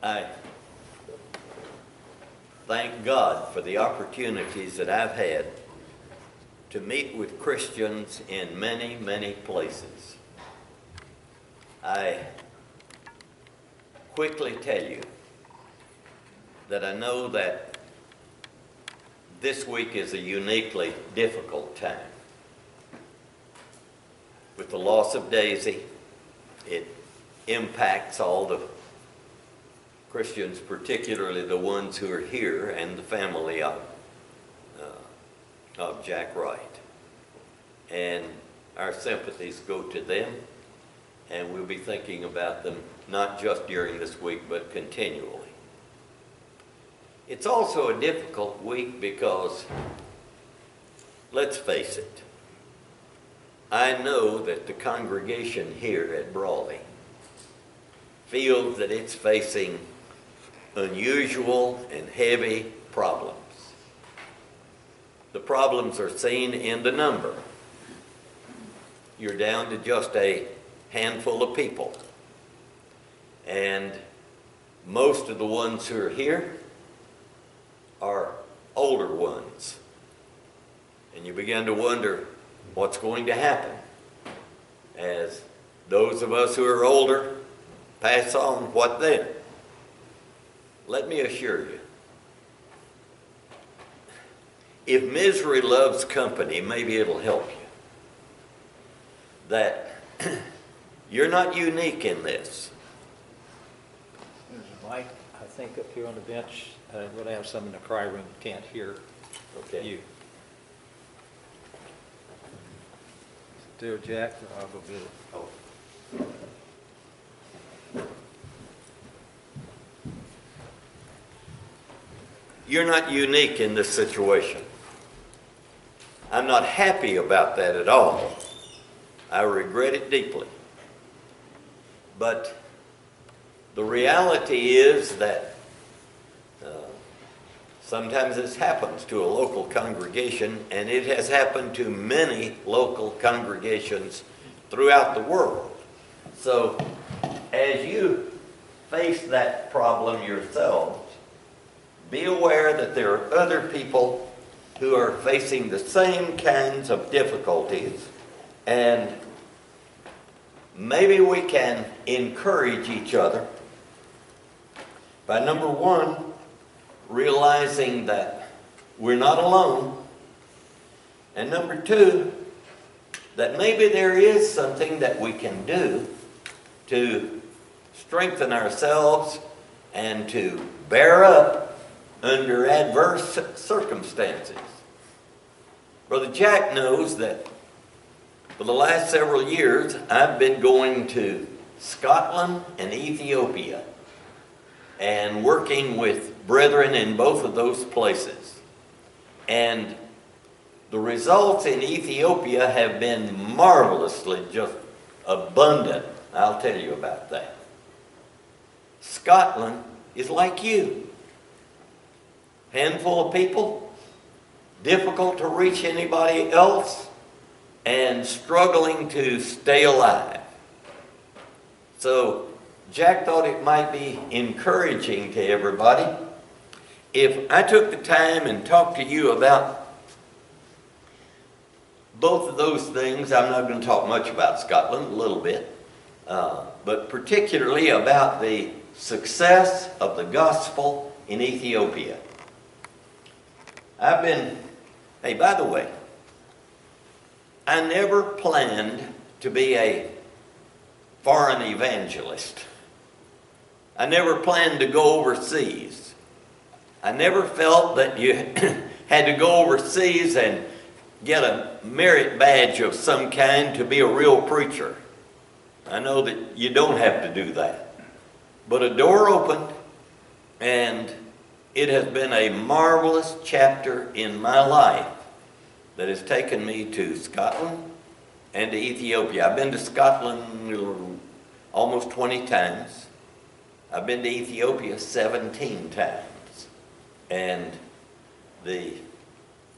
I thank God for the opportunities that I've had to meet with Christians in many, many places. I quickly tell you that I know that this week is a uniquely difficult time. With the loss of Daisy, it impacts all the Christians, particularly the ones who are here, and the family of Jack Wright. And our sympathies go to them, and we'll be thinking about them not just during this week, but continually. It's also a difficult week because, let's face it, I know that the congregation here at Brawley feels that it's facing unusual and heavy problems. The problems are seen in the number. You're down to just a handful of people. And most of the ones who are here are older ones. And you begin to wonder what's going to happen as those of us who are older pass on. What then? Let me assure you, if misery loves company, maybe it'll help you. That you're not unique in this. There's a mic, I think, up here on the bench. We're going to have some in the cry room that can't hear you. Dear Jack, I'll go get it. Oh. You're not unique in this situation. I'm not happy about that at all. I regret it deeply. But the reality is that sometimes this happens to a local congregation, and it has happened to many local congregations throughout the world. So as you face that problem yourselves, be aware that there are other people who are facing the same kinds of difficulties, and maybe we can encourage each other by, number one, realizing that we're not alone, and number two, that maybe there is something that we can do to strengthen ourselves and to bear up under adverse circumstances. Brother Jack knows that for the last several years I've been going to Scotland and Ethiopia and working with brethren in both of those places. And the results in Ethiopia have been marvelously just abundant. I'll tell you about that. Scotland is like you. Handful of people, difficult to reach anybody else, and struggling to stay alive. So Jack thought it might be encouraging to everybody if I took the time and talked to you about both of those things. I'm not going to talk much about Scotland, a little bit, but particularly about the success of the gospel in Ethiopia. Hey, by the way, I never planned to be a foreign evangelist. I never planned to go overseas. I never felt that you had to go overseas and get a merit badge of some kind to be a real preacher. I know that you don't have to do that. But a door opened, and it has been a marvelous chapter in my life that has taken me to Scotland and to Ethiopia. I've been to Scotland almost 20 times. I've been to Ethiopia 17 times. And the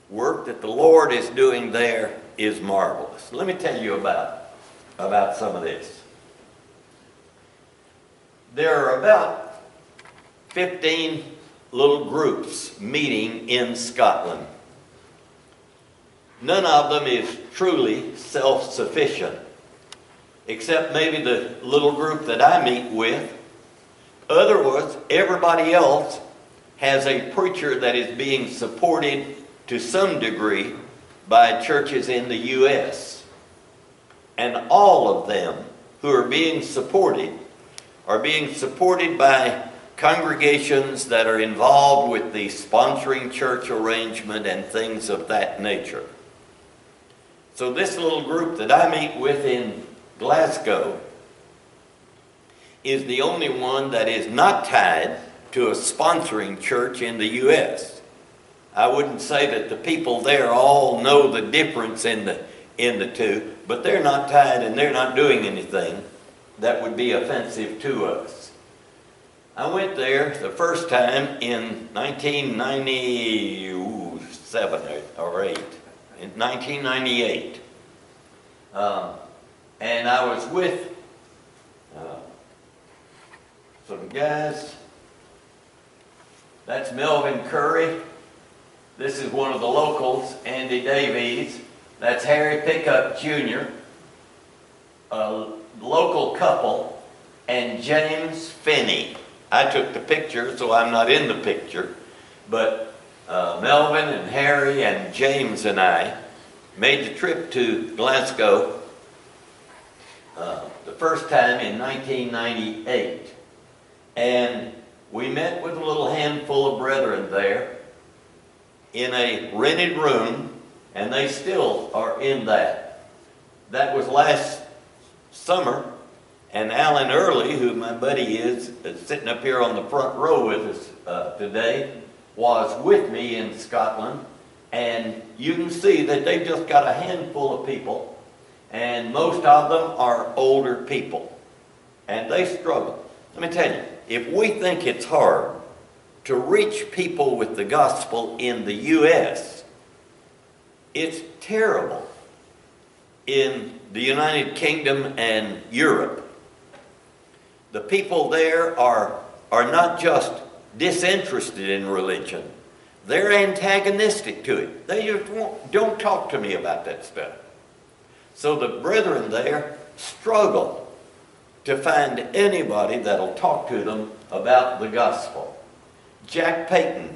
work that the Lord is doing there is marvelous. Let me tell you about some of this. There are about 15 little groups meeting in Scotland. None of them is truly self-sufficient, except maybe the little group that I meet with. Otherwise, everybody else has a preacher that is being supported to some degree by churches in the U.S. And all of them who are being supported by congregations that are involved with the sponsoring church arrangement and things of that nature. So this little group that I meet with in Glasgow is the only one that is not tied to a sponsoring church in the U.S. I wouldn't say that the people there all know the difference in the two, but they're not tied and they're not doing anything that would be offensive to us. I went there the first time in 1997 or 8, in 1998. And I was with some guys. That's Melvin Curry. This is one of the locals, Andy Davies. That's Harry Pickup Jr., a local couple, and James Finney. I took the picture, so I'm not in the picture, but Melvin and Harry and James and I made the trip to Glasgow the first time in 1998. And we met with a little handful of brethren there in a rented room, and they still are in that. That was last summer, and Alan Early, who my buddy is sitting up here on the front row with us today, was with me in Scotland, and you can see that they've just got a handful of people, and most of them are older people, and they struggle. Let me tell you, if we think it's hard to reach people with the gospel in the U.S., it's terrible in the United Kingdom and Europe. The people there are not just disinterested in religion, they're antagonistic to it. They just don't talk to me about that stuff. So the brethren there struggle to find anybody that'll talk to them about the gospel. Jack Payton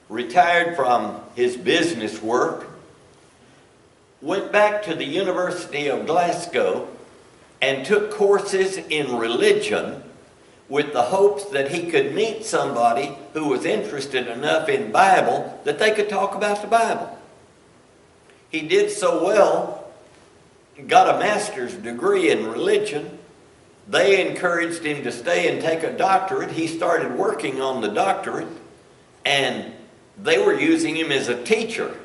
retired from his business work, went back to the University of Glasgow and took courses in religion with the hopes that he could meet somebody who was interested enough in Bible that they could talk about the Bible. He did so well, got a master's degree in religion. They encouraged him to stay and take a doctorate. He started working on the doctorate, and they were using him as a teacher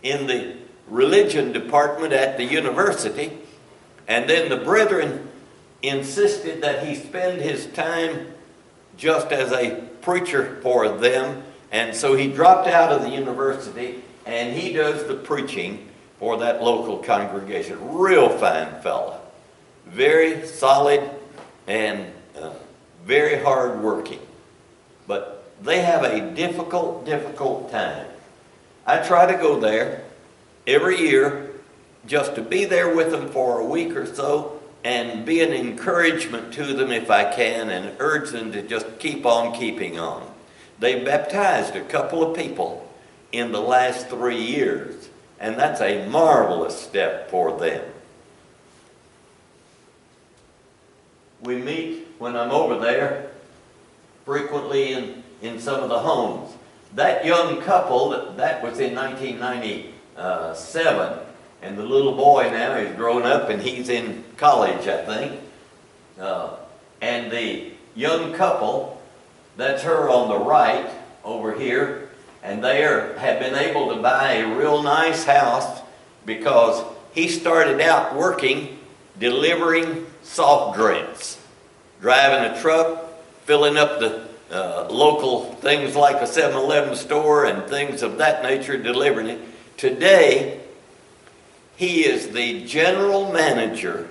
in the religion department at the university. And then the brethren insisted that he spend his time just as a preacher for them, and so he dropped out of the university, and he does the preaching for that local congregation. Real fine fella. Very solid and very hard working. But they have a difficult time. I try to go there every year just to be there with them for a week or so and be an encouragement to them if I can, and urge them to just keep on keeping on. They baptized a couple of people in the last 3 years, and that's a marvelous step for them. We meet, when I'm over there, frequently in some of the homes. That young couple, that was in 1997, and the little boy now is grown up and he's in college, I think. And the young couple, that's her on the right over here, and they have been able to buy a real nice house because he started out working delivering soft drinks, driving a truck, filling up the local things like a 7-Eleven store and things of that nature, delivering it. Today, he is the general manager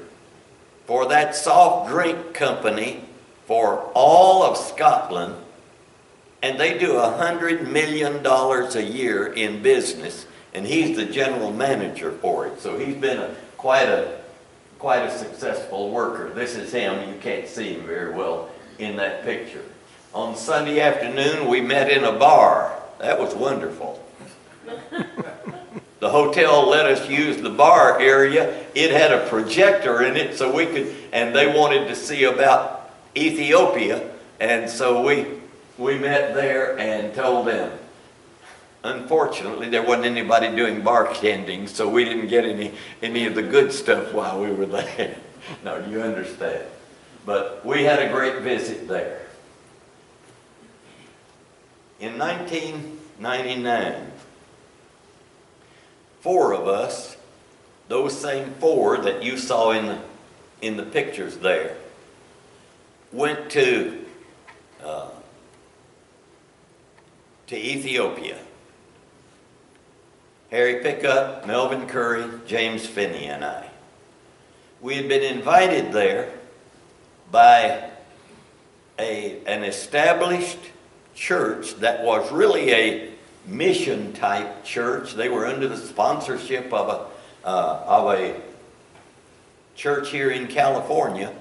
for that soft drink company for all of Scotland, and they do $100 million a year in business, and he's the general manager for it. So he's been quite a successful worker. This is him. You can't see him very well in that picture. On Sunday afternoon, we met in a bar. That was wonderful. The hotel let us use the bar area. It had a projector in it, so we could, and they wanted to see about Ethiopia, and so we met there and told them. Unfortunately, there wasn't anybody doing bartending, so we didn't get any of the good stuff while we were there. No, you understand. But we had a great visit there. In 1999, 4 of us, those same 4 that you saw in the pictures there, went to Ethiopia. Harry Pickup, Melvin Curry, James Finney, and I. We had been invited there by an established church that was really a mission type church. They were under the sponsorship of a church here in California,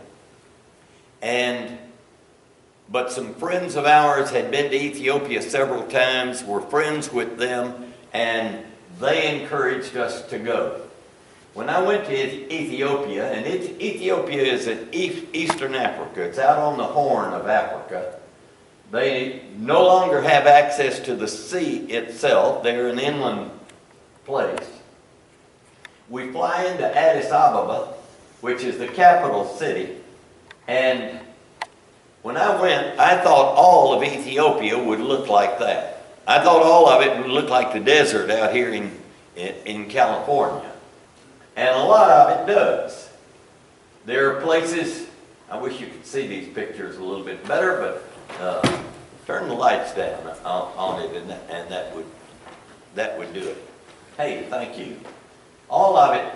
but some friends of ours had been to Ethiopia several times, were friends with them, and they encouraged us to go. When I went to Ethiopia, and Ethiopia is in Eastern Africa, it's out on the Horn of Africa. They no longer have access to the sea itself. They're an inland place. We fly into Addis Ababa, which is the capital city, and when I went, I thought all of Ethiopia would look like that. I thought all of it would look like the desert out here in California. And a lot of it does. There are places, I wish you could see these pictures a little bit better, but turn the lights down on it, and that would do it. Hey, thank you. All of it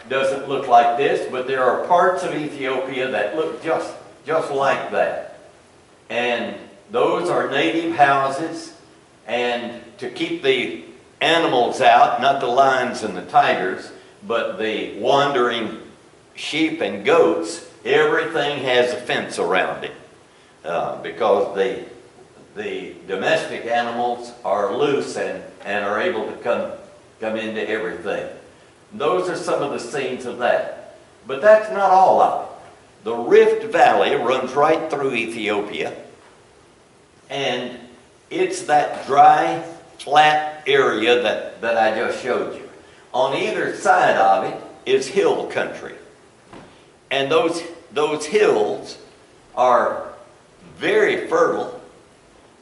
doesn't look like this, but there are parts of Ethiopia that look just like that. And those are native houses, and to keep the animals out, not the lions and the tigers, but the wandering sheep and goats, everything has a fence around it because the domestic animals are loose and are able to come into everything. Those are some of the scenes of that. But that's not all of it. The Rift Valley runs right through Ethiopia, and it's that dry, flat area that I just showed you. On either side of it is hill country. And those hills are very fertile,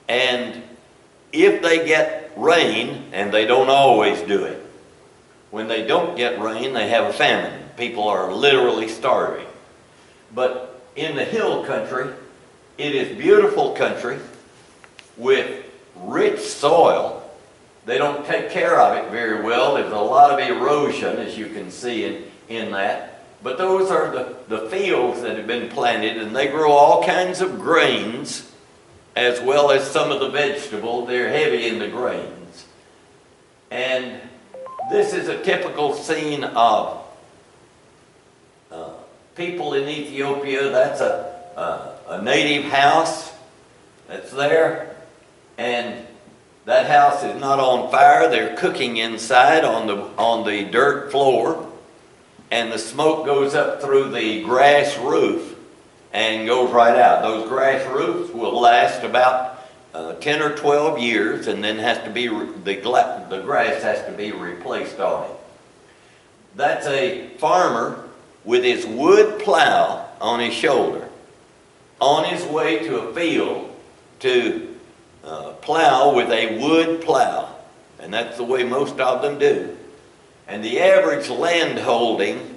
and if they get rain, and they don't always do it, when they don't get rain, they have a famine. People are literally starving. But in the hill country, it is beautiful country with rich soil. They don't take care of it very well. There's a lot of erosion, as you can see in that. But those are the fields that have been planted, and they grow all kinds of grains as well as some of the vegetables. They're heavy in the grains. And this is a typical scene of people in Ethiopia. That's a native house that's there, and that house is not on fire. They're cooking inside on the dirt floor, and the smoke goes up through the grass roof and goes right out. Those grass roofs will last about 10 or 12 years, and then the grass has to be replaced on it. That's a farmer with his wood plow on his shoulder, on his way to a field to plow with a wood plow. And that's the way most of them do. And the average land holding,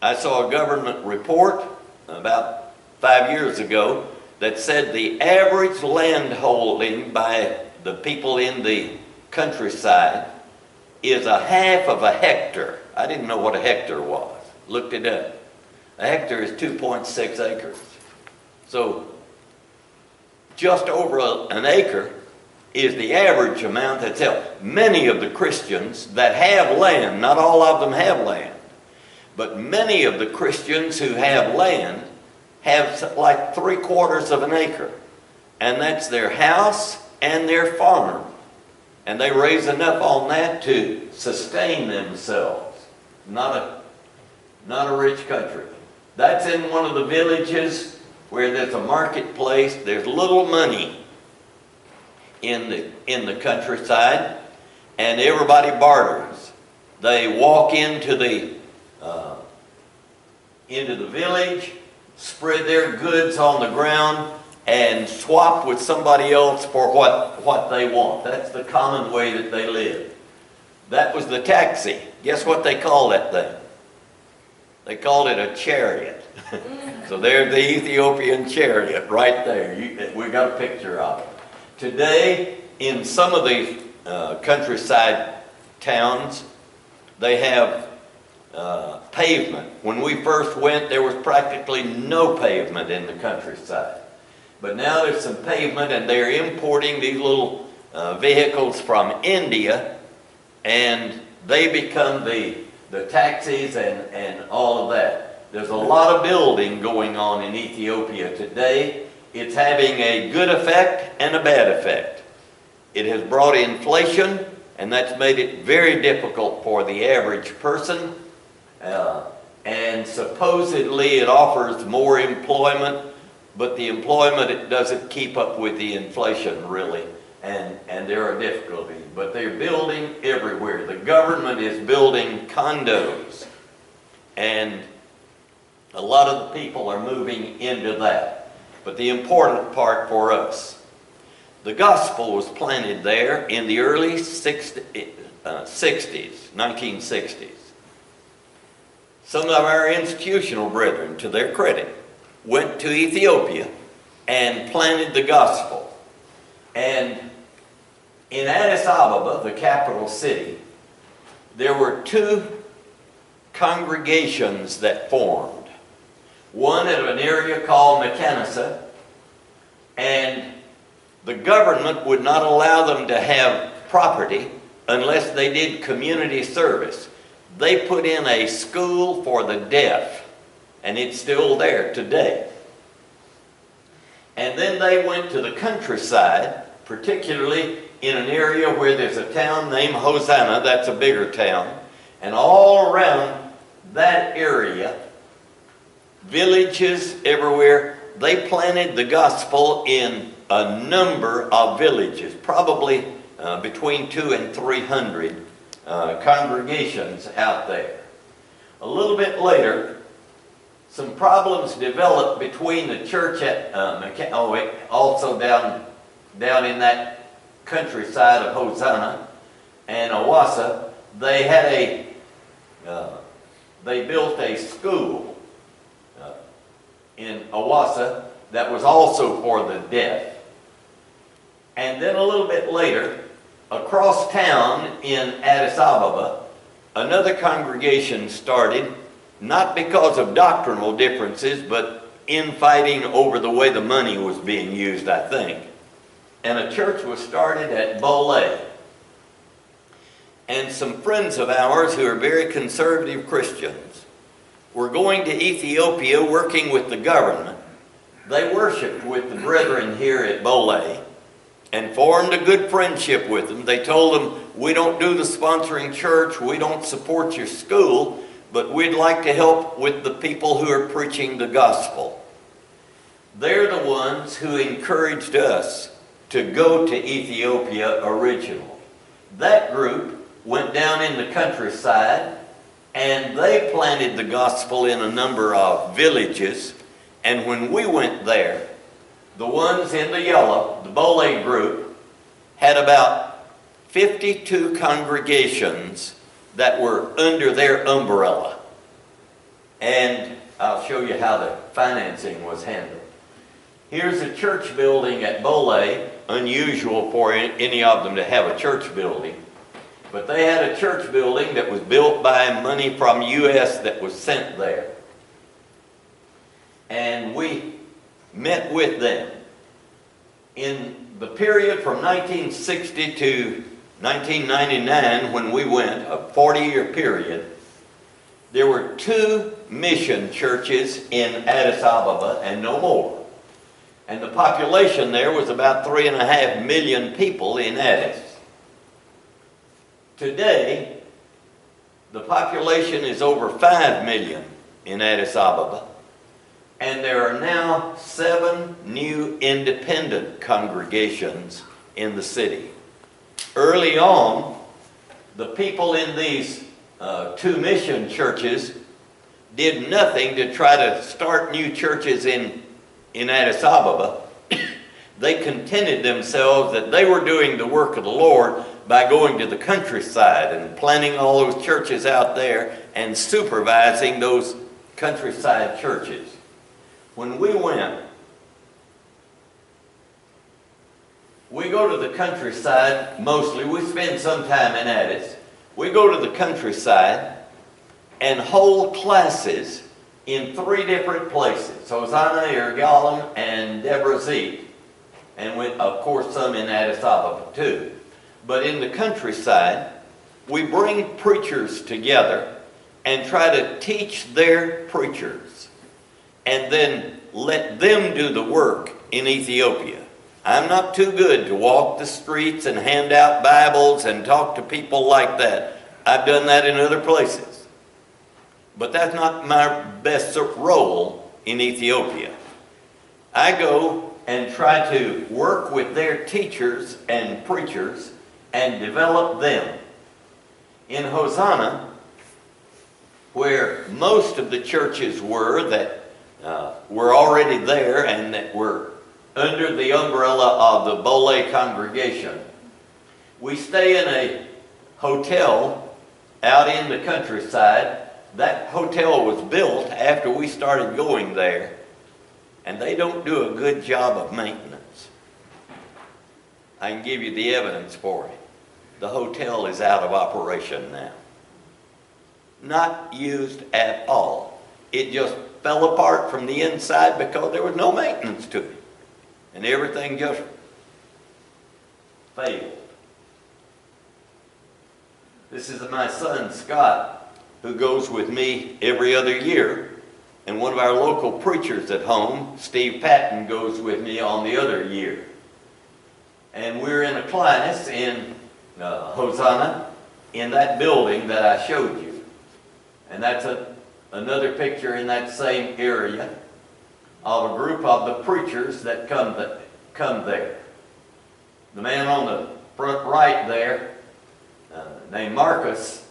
I saw a government report about 5 years ago that said the average land holding by the people in the countryside is a half of a hectare. I didn't know what a hectare was. Looked it up. A hectare is 2.6 acres. So just over an acre is the average amount that's held. Many of the Christians that have land, not all of them have land, but many of the Christians who have land have like 3/4 of an acre. And that's their house and their farm. And they raise enough on that to sustain themselves. Not a rich country. That's in one of the villages where there's a marketplace. There's little money in the countryside, and everybody barters. They walk into the village, spread their goods on the ground, and swap with somebody else for what they want. That's the common way that they live. That was the taxi. Guess what they call that thing? They called it a chariot. So there's the Ethiopian chariot right there. We got a picture of it. Today, in some of these countryside towns, they have pavement. When we first went, there was practically no pavement in the countryside. But now there's some pavement, and they're importing these little vehicles from India, and they become the taxis and all of that. There's a lot of building going on in Ethiopia today. It's having a good effect and a bad effect. It has brought inflation, and that's made it very difficult for the average person. And supposedly it offers more employment, but the employment, it doesn't keep up with the inflation really, and there are difficulties. But they're building everywhere. The government is building condos, and a lot of the people are moving into that. But the important part for us, the gospel was planted there in the early 1960s. Some of our institutional brethren, to their credit, went to Ethiopia and planted the gospel. And in Addis Ababa, the capital city, there were 2 congregations that formed. One at an area called Mekanisa, and the government would not allow them to have property unless they did community service. They put in a school for the deaf, and it's still there today. And then they went to the countryside, particularly in an area where there's a town named Hosanna. That's a bigger town. And all around that area, villages everywhere, they planted the gospel in a number of villages, probably between 200 and 300 congregations out there. A little bit later, some problems developed between the church at also down in that countryside of Hosanna and Awassa. They had they built a school in Awassa that was also for the deaf. And then a little bit later, across town in Addis Ababa, another congregation started, not because of doctrinal differences, but infighting over the way the money was being used, I think. And a church was started at Brawley. And some friends of ours who are very conservative Christians were going to Ethiopia working with the government. They worshiped with the brethren here at Brawley and formed a good friendship with them. They told them, we don't do the sponsoring church, we don't support your school, but we'd like to help with the people who are preaching the gospel. They're the ones who encouraged us to go to Ethiopia originally. That group went down in the countryside, and they planted the gospel in a number of villages. And when we went there, the ones in the yellow, the Brawley group, had about 52 congregations that were under their umbrella. And I'll show you how the financing was handled. Here's a church building at Brawley, unusual for any of them to have a church building. But they had a church building that was built by money from U.S. that was sent there. And we met with them. In the period from 1960 to 1999, when we went, a 40-year period, there were 2 mission churches in Addis Ababa and no more. And the population there was about 3.5 million people in Addis. Today, the population is over 5 million in Addis Ababa, and there are now 7 new independent congregations in the city. Early on, the people in these 2 mission churches did nothing to try to start new churches in Addis Ababa. They contented themselves that they were doing the work of the Lord by going to the countryside and planting all those churches out there and supervising those countryside churches. When we went, we go to the countryside mostly. We spend some time in Addis. We go to the countryside and hold classes in 3 different places: Hosanna, Irgalem, and Debrazit. And of course some in Addis Ababa too. But in the countryside, we bring preachers together and try to teach their preachers, and then let them do the work in Ethiopia. I'm not too good to walk the streets and hand out Bibles and talk to people like that. I've done that in other places. But that's not my best role in Ethiopia. I go and try to work with their teachers and preachers and develop them. In Hosanna, where most of the churches were that were already there and that were under the umbrella of the Brawley congregation, we stay in a hotel out in the countryside. That hotel was built after we started going there, and they don't do a good job of maintenance. I can give you the evidence for it. The hotel is out of operation now. Not used at all. It just fell apart from the inside because there was no maintenance to it. And everything just failed. This is my son Scott, who goes with me every other year. And one of our local preachers at home, Steve Patton, goes with me on the other year. And we're in a class in Hosanna in that building that I showed you. And that's another picture in that same area of a group of the preachers that come there. The man on the front right there, named Marcus,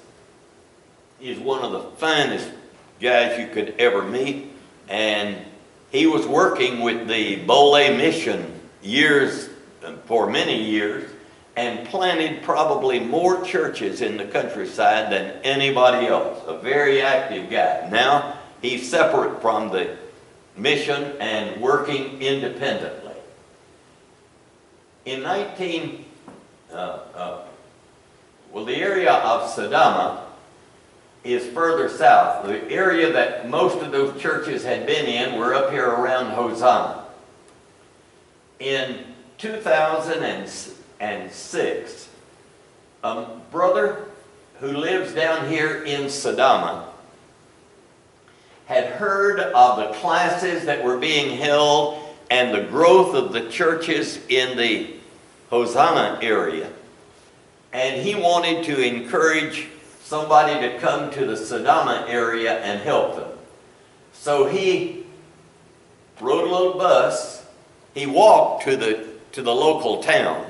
is one of the finest guys you could ever meet, and he was working with the Brawley mission for many years, and planted probably more churches in the countryside than anybody else. A very active guy. Now he's separate from the mission and working independently. In the area of Sadama is further south. The area that most of those churches had been in were up here around Hosanna. In 2006, a brother who lives down here in Sadama had heard of the classes that were being held and the growth of the churches in the Hosanna area, and he wanted to encourage somebody to come to the Sadama area and help them. So he rode a little bus. He walked to the local town.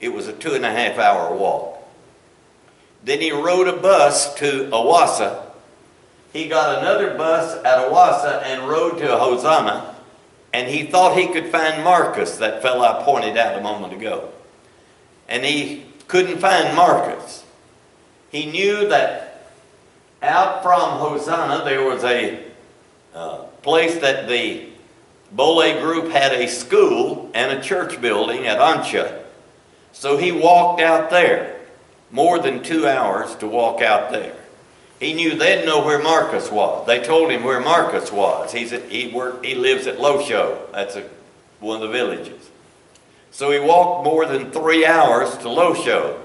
It was a 2.5-hour walk. Then he rode a bus to Awassa. He got another bus at Awassa and rode to Hosanna, and he thought he could find Marcus, that fellow I pointed out a moment ago. And he couldn't find Marcus. He knew that out from Hosanna there was a place that the Brawley group had a school and a church building at Ansha. So he walked out there, more than 2 hours to walk out there. He knew they'd know where Marcus was. They told him where Marcus was. He lives at Losho. That's one of the villages. So he walked more than 3 hours to Losho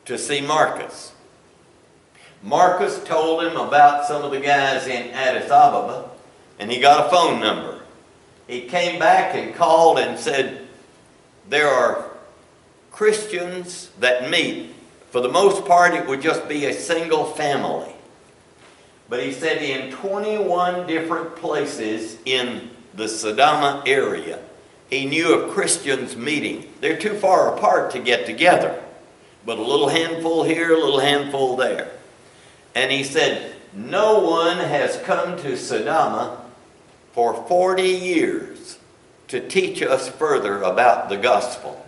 to see Marcus. Marcus told him about some of the guys in Addis Ababa, and he got a phone number. He came back and called and said, there are Christians that meet. For the most part, it would just be a single family. But he said in 21 different places in the Sadama area, he knew of Christians meeting. They're too far apart to get together, but a little handful here, a little handful there. And he said, no one has come to Sadama for 40 years to teach us further about the gospel.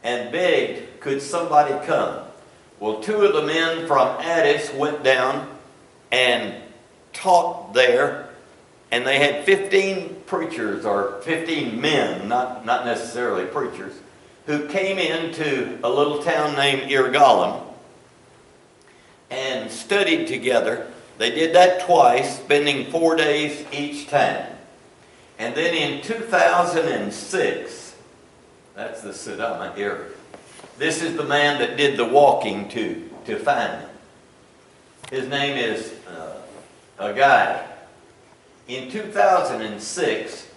And begged, could somebody come? Well, 2 of the men from Addis went down and taught there, and they had 15 preachers, or 15 men, not necessarily preachers, who came into a little town named Irgalem and studied together. They did that twice, spending 4 days each time. And then in 2006, that's the Sadama area. This is the man that did the walking to find them. His name is a guy. In 2006,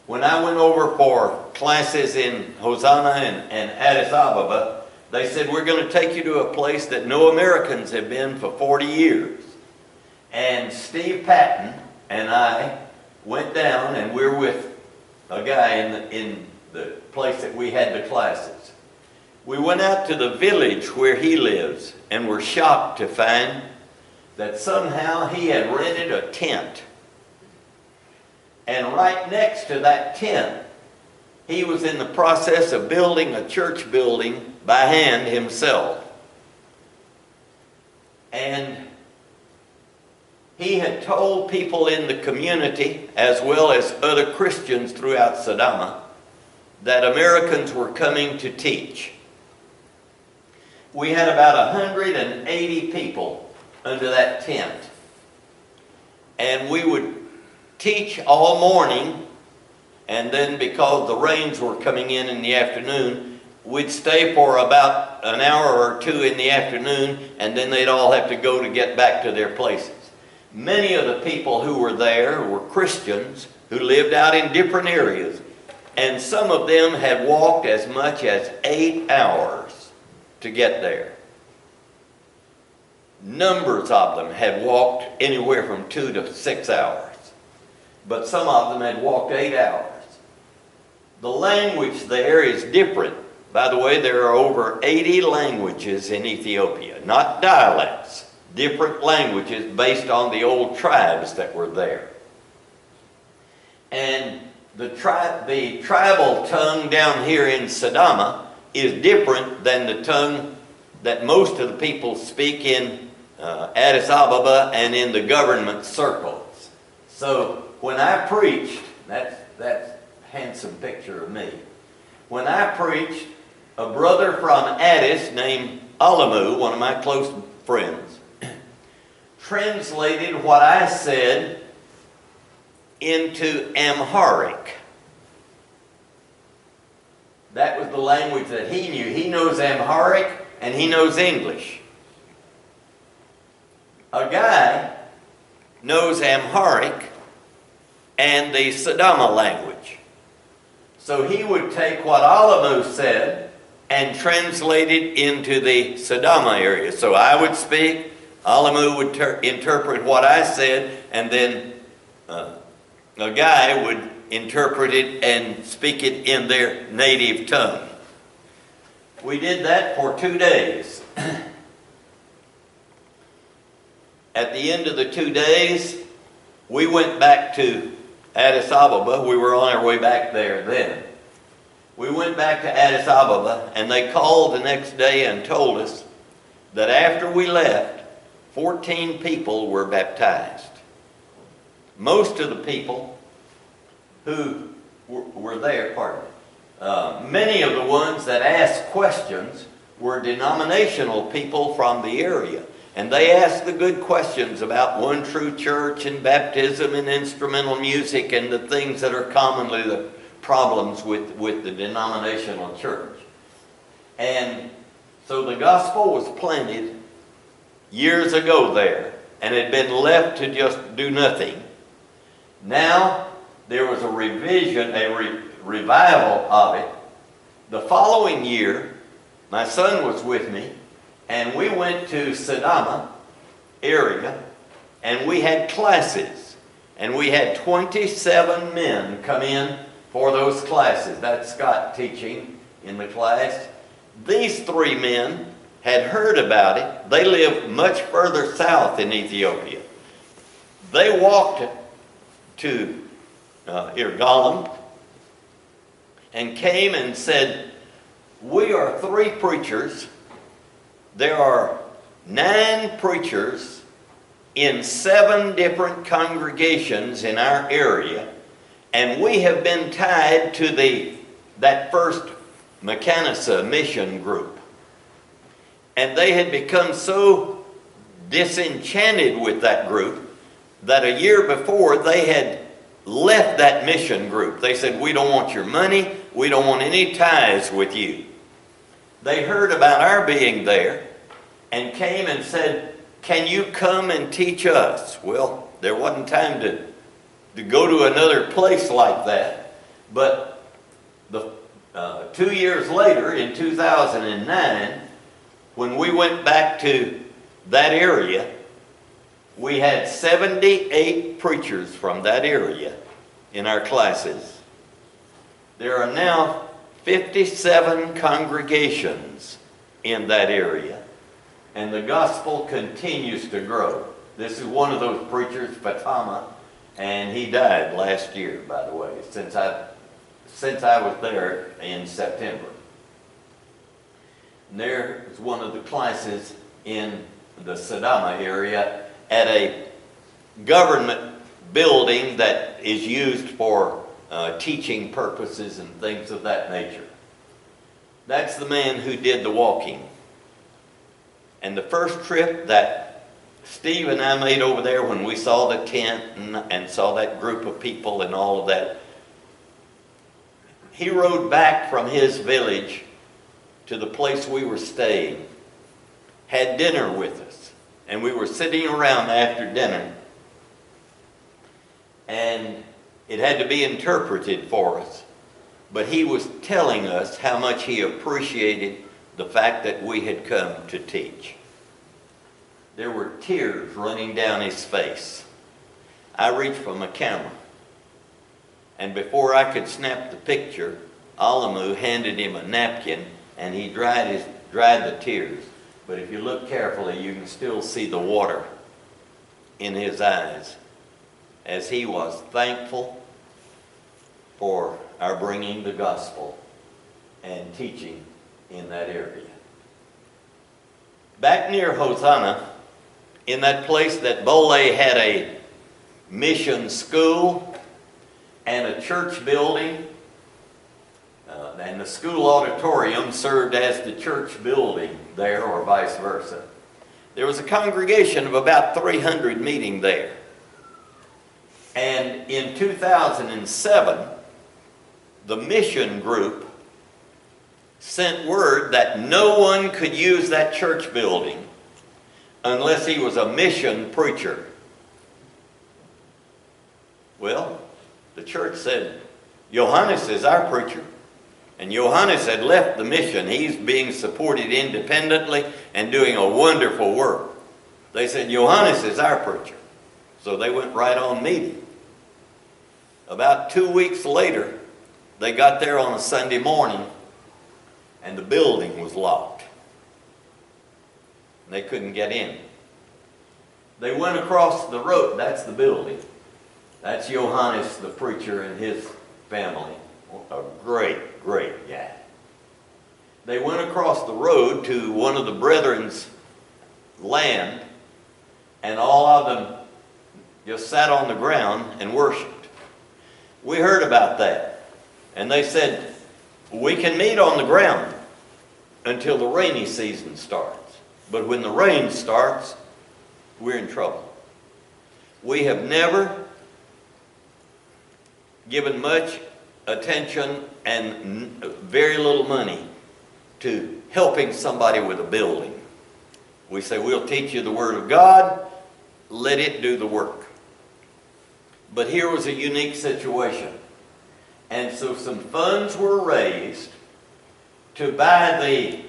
when I went over for classes in Hosanna and Addis Ababa, they said, we're going to take you to a place that no Americans have been for 40 years. And Steve Patton and I went down, and we're with a guy in the place that we had the classes. We went out to the village where he lives and were shocked to find that somehow he had rented a tent. And right next to that tent, he was in the process of building a church building by hand himself. And he had told people in the community, as well as other Christians throughout Sadama, that Americans were coming to teach. We had about 180 people under that tent. And we would teach all morning, and then because the rains were coming in the afternoon, we'd stay for about an hour or 2 in the afternoon, and then they'd all have to go to get back to their places. Many of the people who were there were Christians who lived out in different areas, and some of them had walked as much as 8 hours to get there. Numbers of them had walked anywhere from 2 to 6 hours, but some of them had walked 8 hours. The language there is different. By the way, there are over 80 languages in Ethiopia, not dialects, different languages based on the old tribes that were there. And the tribal tongue down here in Sadama is different than the tongue that most of the people speak in Addis Ababa and in the government circles. So when I preached, that's a handsome picture of me. When I preached, a brother from Addis named Alamu, one of my close friends, translated what I said into Amharic. That was the language that he knew. He knows Amharic and he knows English. A guy knows Amharic and the Sadama language. So he would take what Alamu said and translate it into the Sadama area. So I would speak, Alamu would interpret what I said, and then a guy would interpret it and speak it in their native tongue. We did that for 2 days. At the end of the 2 days, we went back to Addis Ababa. We were on our way back there then. We went back to Addis Ababa, and they called the next day and told us that after we left, 14 people were baptized. Most of the people who were there, many of the ones that asked questions were denominational people from the area. And they ask the good questions about one true church and baptism and instrumental music and the things that are commonly the problems with the denominational church. And so the gospel was planted years ago there, and had been left to just do nothing. Now there was a revival of it. The following year, my son was with me, and we went to Sidama area, and we had classes, and we had 27 men come in for those classes. That's Scott teaching in the class. These 3 men had heard about it. They lived much further south in Ethiopia. They walked to Irgalim and came and said, "We are 3 preachers. There are 9 preachers in 7 different congregations in our area, and we have been tied to that first Macanissa mission group." And they had become so disenchanted with that group that a year before they had left that mission group. They said, "We don't want your money. We don't want any ties with you." They heard about our being there and came and said, "Can you come and teach us?" Well, there wasn't time to go to another place like that. But 2 years later, in 2009, when we went back to that area, we had 78 preachers from that area in our classes. There are now 57 congregations in that area, and the gospel continues to grow. This is one of those preachers, Fatama, and he died last year, by the way, since I was there in September. And there is one of the classes in the Sidama area at a government building that is used for teaching purposes and things of that nature. That's the man who did the walking. And the first trip that Steve and I made over there, when we saw the tent and saw that group of people and all of that, he rode back from his village to the place we were staying, had dinner with us, and we were sitting around after dinner, and it had to be interpreted for us, but he was telling us how much he appreciated the fact that we had come to teach. There were tears running down his face. I reached for my camera, and before I could snap the picture, Alamu handed him a napkin, and he dried the tears. But if you look carefully, you can still see the water in his eyes as he was thankful for our bringing the gospel and teaching in that area. Back near Hosanna, in that place that Brawley had a mission school and a church building, and the school auditorium served as the church building there, or vice versa. There was a congregation of about 300 meeting there. And in 2007, the mission group sent word that no one could use that church building unless he was a mission preacher. Well, the church said, "Johannes is our preacher." And Johannes had left the mission. He's being supported independently and doing a wonderful work. They said, "Johannes is our preacher." So they went right on meeting. About 2 weeks later, they got there on a Sunday morning, and the building was locked. They couldn't get in. They went across the road. That's the building. That's Johannes, the preacher, and his family. A great, great guy. They went across the road to one of the brethren's land, and all of them just sat on the ground and worshiped. We heard about that, and they said, "We can meet on the ground until the rainy season starts. But when the rain starts, we're in trouble. We have never given much attention and very little money to helping somebody with a building. We say, we'll teach you the Word of God, let it do the work. But here was a unique situation. And so some funds were raised to buy the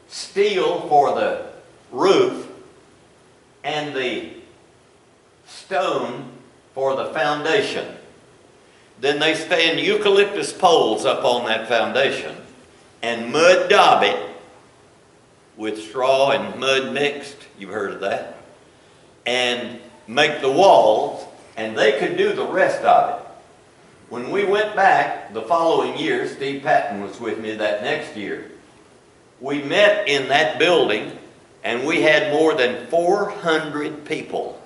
steel for the roof and the stone for the foundation. Then they stand eucalyptus poles up on that foundation and mud daub it with straw and mud mixed, you've heard of that, and make the walls, and they could do the rest of it. When we went back the following year, Steve Patton was with me that next year, we met in that building and we had more than 400 people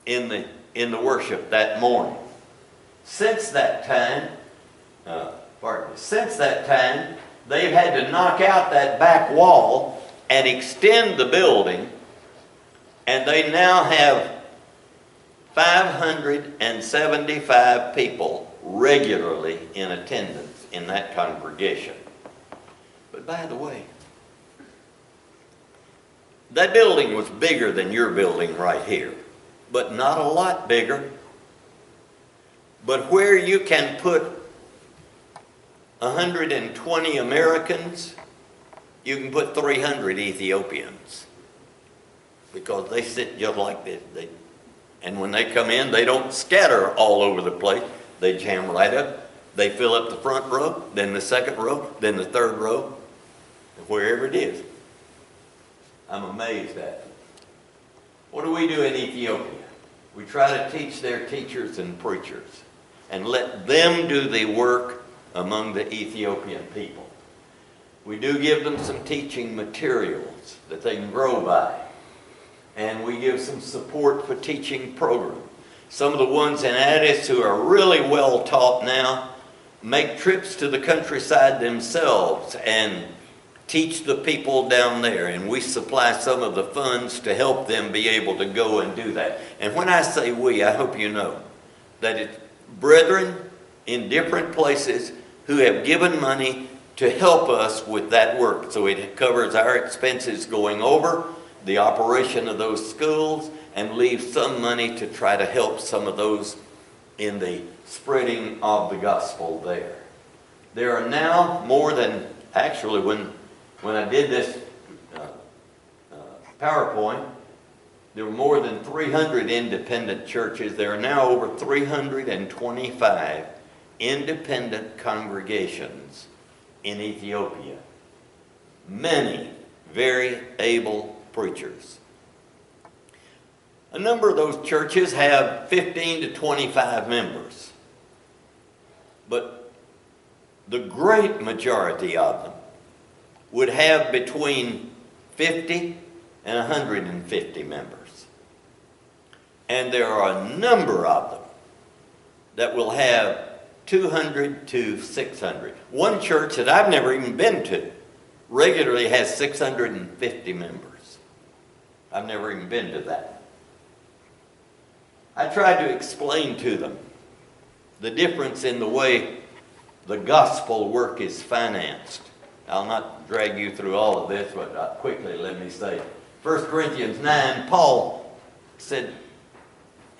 in the worship that morning. Since that time, they've had to knock out that back wall and extend the building, and they now have 575 people regularly in attendance in that congregation. But by the way, that building was bigger than your building right here, but not a lot bigger. But where you can put 120 Americans, you can put 300 Ethiopians, because they sit just like this. And when they come in, they don't scatter all over the place. They jam right up. They fill up the front row, then the second row, then the third row, wherever it is. I'm amazed at it. What do we do in Ethiopia? We try to teach their teachers and preachers and let them do the work among the Ethiopian people. We do give them some teaching materials that they can grow by. And we give some support for teaching programs. Some of the ones in Addis who are really well taught now make trips to the countryside themselves and teach the people down there. And we supply some of the funds to help them be able to go and do that. And when I say we, I hope you know that it's brethren in different places who have given money to help us with that work. So it covers our expenses going over, the operation of those schools, and leaves some money to try to help some of those in the spreading of the gospel there. There are now more than, actually when I did this PowerPoint, there were more than 300 independent churches. There are now over 325 independent congregations in Ethiopia. Many very able preachers. A number of those churches have 15 to 25 members. But the great majority of them would have between 50 and 150 members. And there are a number of them that will have 200 to 600. One church that I've never even been to regularly has 650 members. I've never even been to that. I tried to explain to them the difference in the way the gospel work is financed. I'll not drag you through all of this, but quickly let me say, 1 Corinthians 9, Paul said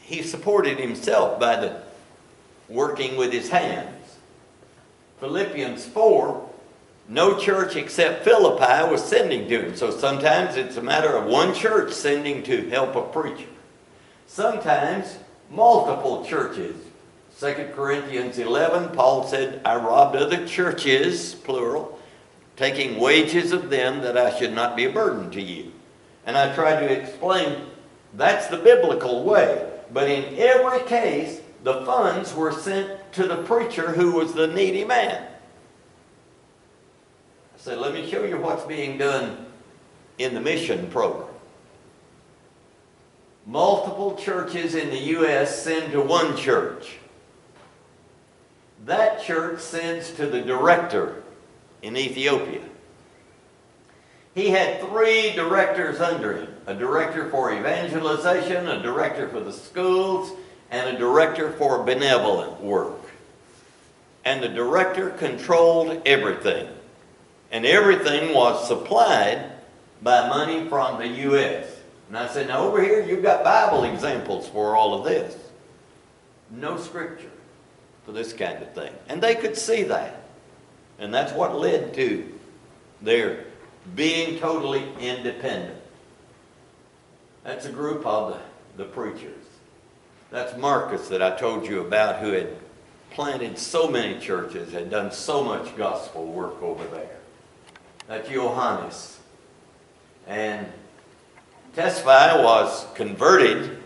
he supported himself by the working with his hands. Philippians 4, no church except Philippi was sending to him. So sometimes it's a matter of one church sending to help a preacher. Sometimes multiple churches. 2 Corinthians 11, Paul said, I robbed other churches, plural, taking wages of them that I should not be a burden to you. And I tried to explain that's the biblical way. But in every case, the funds were sent to the preacher who was the needy man. I said, let me show you what's being done in the mission program. Multiple churches in the U.S. send to one church. That church sends to the director in Ethiopia. He had 3 directors under him. A director for evangelization, a director for the schools, and a director for benevolent work. And the director controlled everything. And everything was supplied by money from the U.S. And I said, now over here you've got Bible examples for all of this. No scripture for this kind of thing. And they could see that. And that's what led to their being totally independent. That's a group of the preachers. That's Marcus that I told you about, who had planted so many churches, had done so much gospel work over there. That's Johannes. And Tesfaye was converted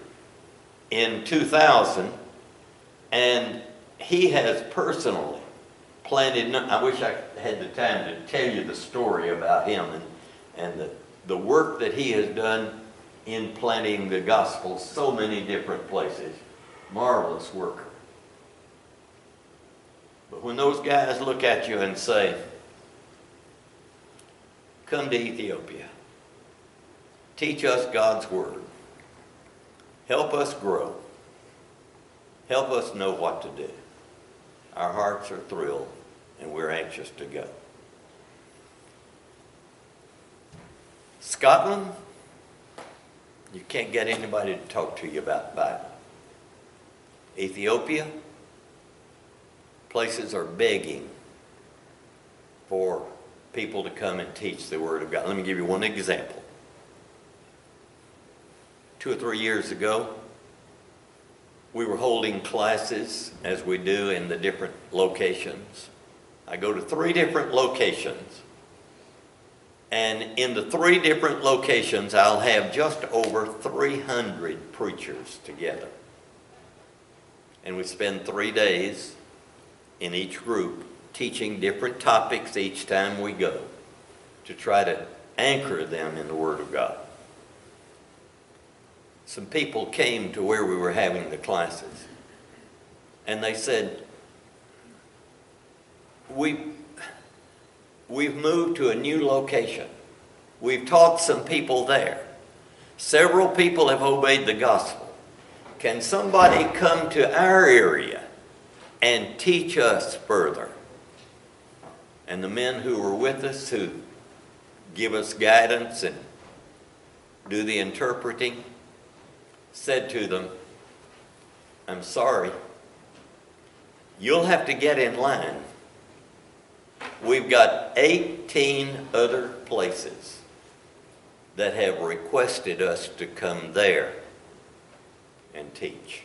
in 2000, and he has personally planted, I wish I had the time to tell you the story about him and the work that he has done in planting the gospel so many different places. Marvelous worker. But when those guys look at you and say, come to Ethiopia, teach us God's word, help us grow, help us know what to do, our hearts are thrilled and we're anxious to go. Scotland, you can't get anybody to talk to you about the Bible. Ethiopia, places are begging for people to come and teach the Word of God. Let me give you one example. 2 or 3 years ago, we were holding classes, as we do in the different locations. I go to 3 different locations, and in the 3 different locations, I'll have just over 300 preachers together. And we spend 3 days in each group teaching different topics each time we go to try to anchor them in the Word of God. Some people came to where we were having the classes, and they said, we've moved to a new location. We've taught some people there. Several people have obeyed the gospel. Can somebody come to our area and teach us further? And the men who were with us, who give us guidance and do the interpreting, said to them, I'm sorry, you'll have to get in line. We've got 18 other places that have requested us to come there and teach.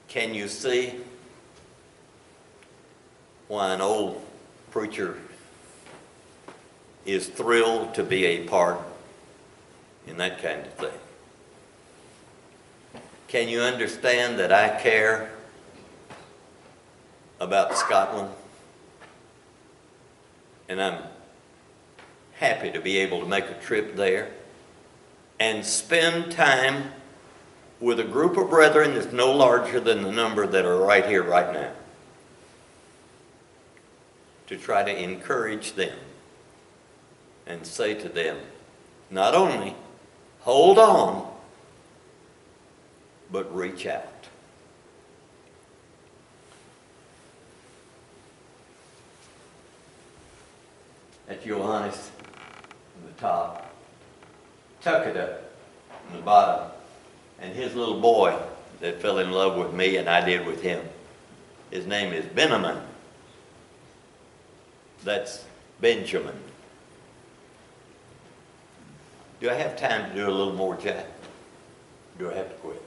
Can you see why an old preacher is thrilled to be a part in that kind of thing? Can you understand that I care about Scotland? And I'm happy to be able to make a trip there and spend time with a group of brethren that's no larger than the number that are right here, right now, to try to encourage them and say to them, not only hold on, but reach out. That's Johannes on the top, Tuckada on the bottom, and his little boy that fell in love with me and I did with him. His name is Benjamin. That's Benjamin. Do I have time to do a little more, Jack? Do I have to quit?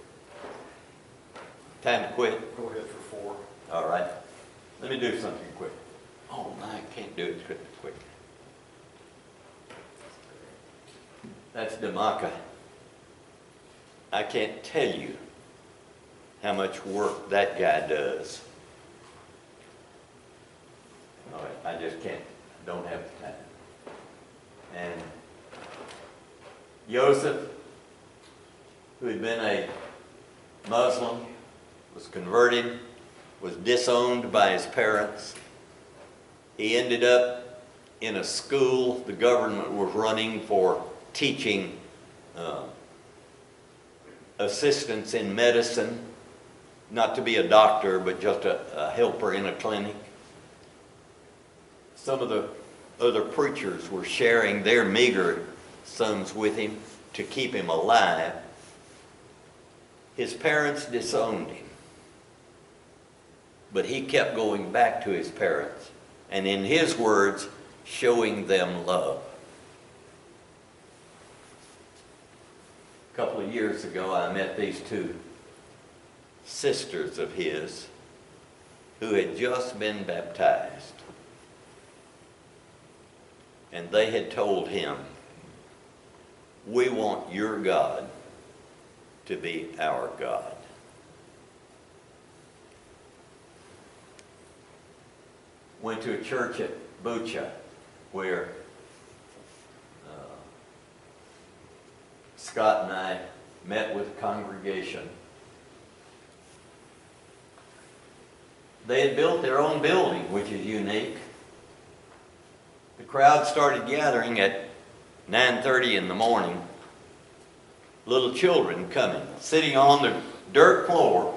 Time to quit? Go ahead for 4. All right. Let me do something quick. Oh, my, I can't do it quick. That's Damaka. I can't tell you how much work that guy does. All right, I just can't. Don't have the time. And Joseph, who had been a Muslim, was converted, was disowned by his parents. He ended up in a school the government was running for teaching assistants in medicine, not to be a doctor, but just a helper in a clinic. Some of the other preachers were sharing their meager sums with him to keep him alive. His parents disowned him, but he kept going back to his parents, and in his words, showing them love. A couple of years ago, I met these two sisters of his who had just been baptized. And they had told him, "We want your God to be our God." Went to a church at Bucha where Scott and I met with the congregation. They had built their own building, which is unique. The crowd started gathering at 9:30 in the morning. Little children coming, sitting on the dirt floor.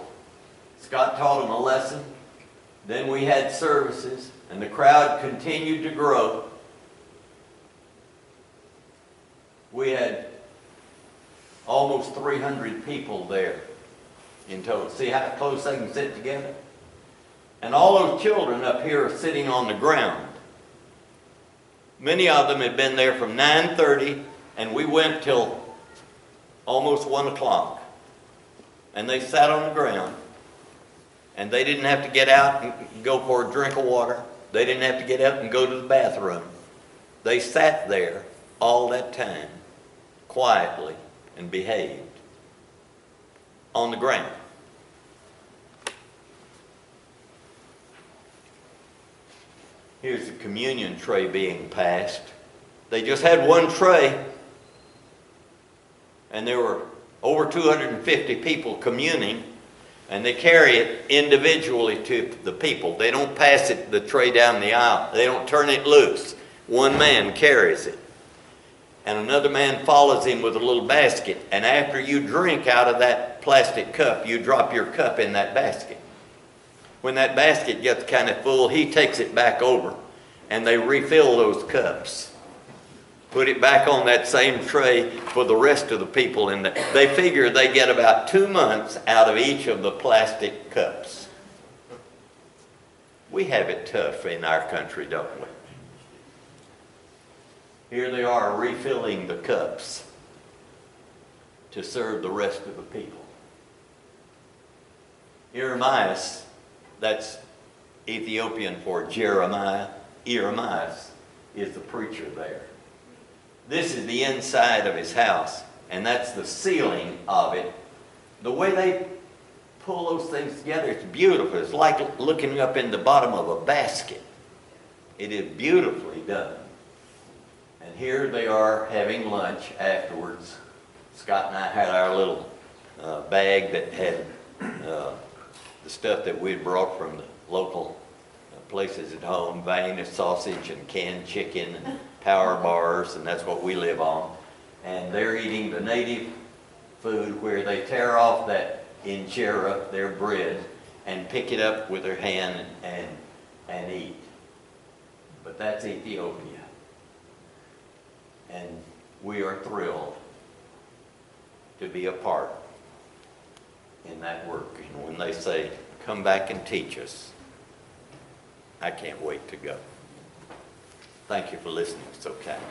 Scott taught them a lesson. Then we had services, and the crowd continued to grow. We had almost 300 people there in total. See how close they can sit together? And all those children up here are sitting on the ground. Many of them had been there from 9:30, and we went till almost 1 o'clock. And they sat on the ground, and they didn't have to get out and go for a drink of water. They didn't have to get up and go to the bathroom. They sat there all that time, quietly, and behaved on the ground. Here's the communion tray being passed. They just had one tray, and there were over 250 people communing, and they carry it individually to the people. They don't pass it the tray down the aisle. They don't turn it loose. One man carries it, and another man follows him with a little basket, and after you drink out of that plastic cup, you drop your cup in that basket. When that basket gets kind of full, he takes it back over, and they refill those cups. Put it back on that same tray for the rest of the people in there. They figure they get about 2 months out of each of the plastic cups. We have it tough in our country, don't we? Here they are refilling the cups to serve the rest of the people. Jeremias, that's Ethiopian for Jeremiah. Jeremias is the preacher there. This is the inside of his house, and that's the ceiling of it. The way they pull those things together, it's beautiful. It's like looking up in the bottom of a basket. It is beautifully done. And here they are having lunch afterwards. Scott and I had our little bag that had the stuff that we had brought from the local places at home, vein of sausage and canned chicken and power bars, and that's what we live on. And they're eating the native food where they tear off that injera, their bread, and pick it up with their hand and eat. But that's Ethiopia. And we are thrilled to be a part in that work. And when they say, "Come back and teach us," I can't wait to go. Thank you for listening so kindly.